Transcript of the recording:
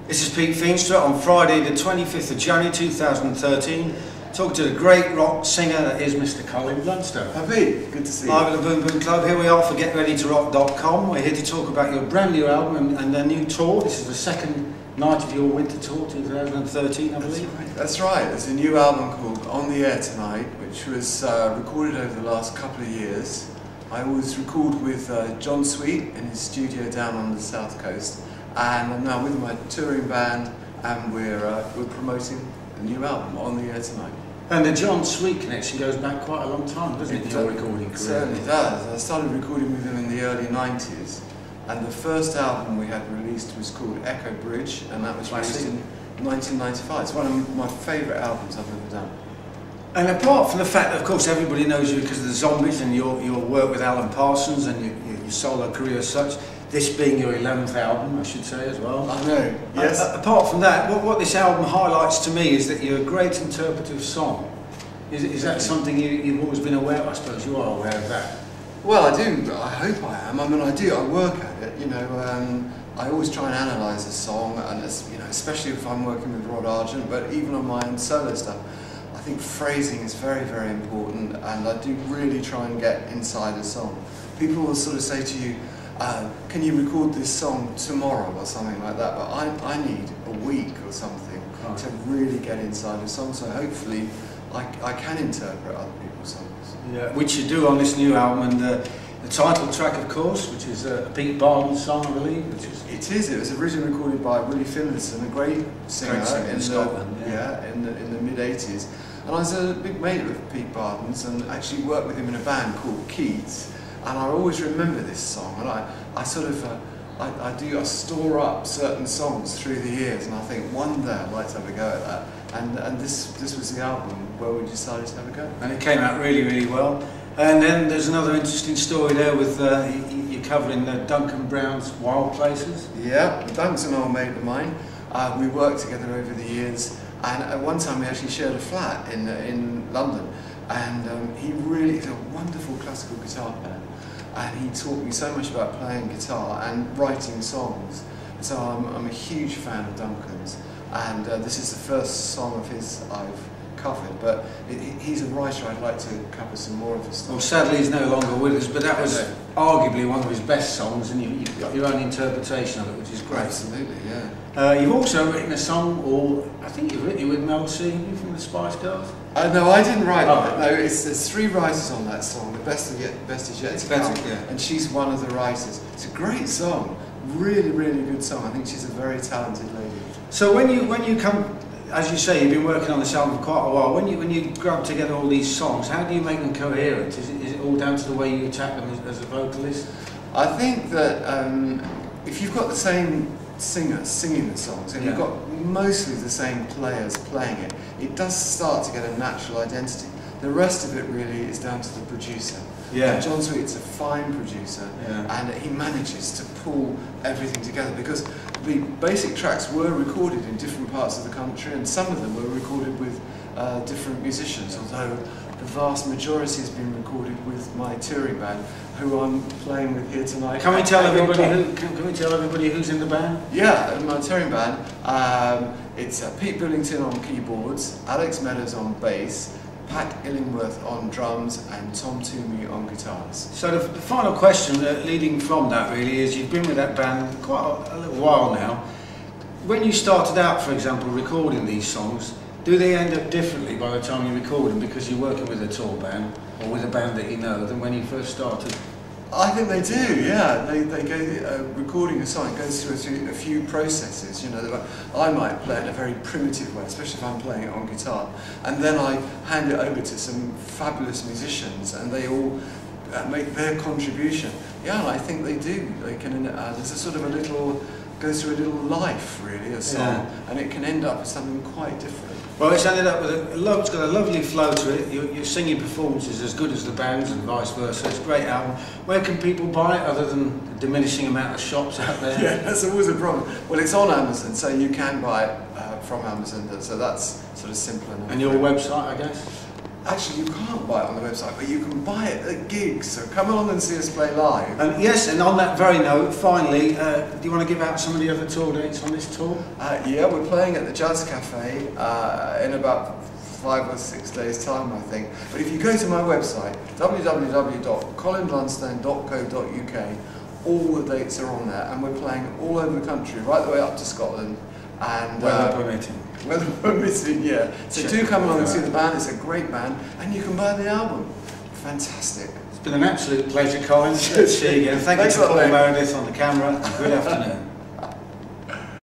This is Pete Feenstra on Friday the 25th of January 2013, talking to the great rock singer that is Mr. Colin Blunstone. Hi Pete, good to see you. Live at the Boom Boom Club. Here we are for GetReadyToRock.com. We're here to talk about your brand new album and their new tour. This is the second night of your winter tour, 2013 I believe. That's right. There's a new album called On the Air Tonight, which was recorded over the last couple of years. I was recorded with John Sweet in his studio down on the south coast, and I'm now with my touring band, and we're promoting the new album On the Air Tonight. And the John Sweet connection goes back quite a long time, doesn't it, in your recording career? It certainly does. I started recording with him in the early 90s, and the first album we had released was called Echo Bridge, and that was released in 1995. It's one of my favourite albums I've ever done. And apart from the fact that, of course, everybody knows you because of the Zombies and your work with Alan Parsons and your solo career as such, this being your 11th album, I should say, as well. I know, yes. Apart from that, what this album highlights to me is that you're a great interpreter of song. Is that something you've always been aware of? I suppose you are aware of that. Well, I do. I hope I am. I mean, I do. I work at it. You know, I always try and analyse a song, and especially if I'm working with Rod Argent, but even on my own solo stuff. I think phrasing is very, very important, and I do really try and get inside a song. People will sort of say to you, can you record this song tomorrow or something like that, but I need a week or something to really get inside a song, so hopefully I can interpret other people's songs. Yeah, which you do on this new album, and the title track, of course, which is a Pete Barden song, I believe. It is. It was originally recorded by Willie Finlayson, a great singer in Scotland. In the mid-80s. And I was a big mate with Pete Barden's and actually worked with him in a band called Keats. And I always remember this song, and I store up certain songs through the years, and I think one day I'd like to have a go at that. And this was the album where we decided to have a go. And it came out really, really well. And then there's another interesting story there with you covering Duncan Brown's Wild Places. Yeah, Duncan's an old mate of mine. We worked together over the years, and at one time we actually shared a flat in London. And he's a wonderful classical guitar player, and he taught me so much about playing guitar and writing songs. So I'm a huge fan of Duncan's, and this is the first song of his I've covered, but he's a writer I'd like to cover some more of his stuff. Well, sadly he's no longer with us, but that was arguably one of his best songs, and you've got your own interpretation of it, which is great. Absolutely, yeah. You've also written a song, or I think you've written it with Mel C from the Spice Girls? No, I didn't write it. No, there's three writers on that song. The best is yet to come, and she's one of the writers. It's a great song, really, really good song. I think she's a very talented lady. So when you come, as you say, you've been working on this album for quite a while. When you grab together all these songs, how do you make them coherent? Is it all down to the way you attack them as a vocalist? I think that if you've got the same singer singing the songs, and you've got mostly the same players playing it, it does start to get a natural identity. The rest of it really is down to the producer. Yeah. And John Sweet's a fine producer, and he manages to pull everything together, because the basic tracks were recorded in different parts of the country, and some of them were recorded with different musicians, although the vast majority has been recorded with my touring band, who I'm playing with here tonight. Can we tell everybody who's in the band? Yeah, my touring band. It's Pete Billington on keyboards, Alex Meadows on bass, Pat Illingworth on drums, and Tom Toomey on guitars. So the final question leading from that really is, you've been with that band quite a little while now. When you started out, for example, recording these songs, do they end up differently by the time you record them because you're working with a tour band or with a band that you know than when you first started? I think they do, yeah. They go, recording a song goes through a few processes. You know, I might play it in a very primitive way, especially if I'm playing it on guitar, and then I hand it over to some fabulous musicians, and they all make their contribution. Yeah, and I think they do. They can. There's a sort of goes through a little life, really, a song, and it can end up as something quite different. Well, it's ended up with it's got a lovely flow to it. Your singing performance is as good as the band's and vice versa. It's a great album. Where can people buy it other than the diminishing amount of shops out there? Yeah, that's always a problem. Well, it's on Amazon, so you can buy it from Amazon, so that's sort of simple enough. And your website, I guess? Actually, you can't buy it on the website, but you can buy it at gigs. So come along and see us play live. Yes, and on that very note, finally, do you want to give out some of the other tour dates on this tour? Yeah, we're playing at the Jazz Cafe in about 5 or 6 days' time, I think. But if you go to my website, www.colinblunstone.co.uk, all the dates are on there, and we're playing all over the country, right the way up to Scotland. And weather permitting. Weather permitting, yeah. So do come along and see the band. It's a great band, and you can buy the album. Fantastic. It's been an absolute pleasure, Colin. Let's see you again. Thank you to Paul Meredith on the camera. Good afternoon.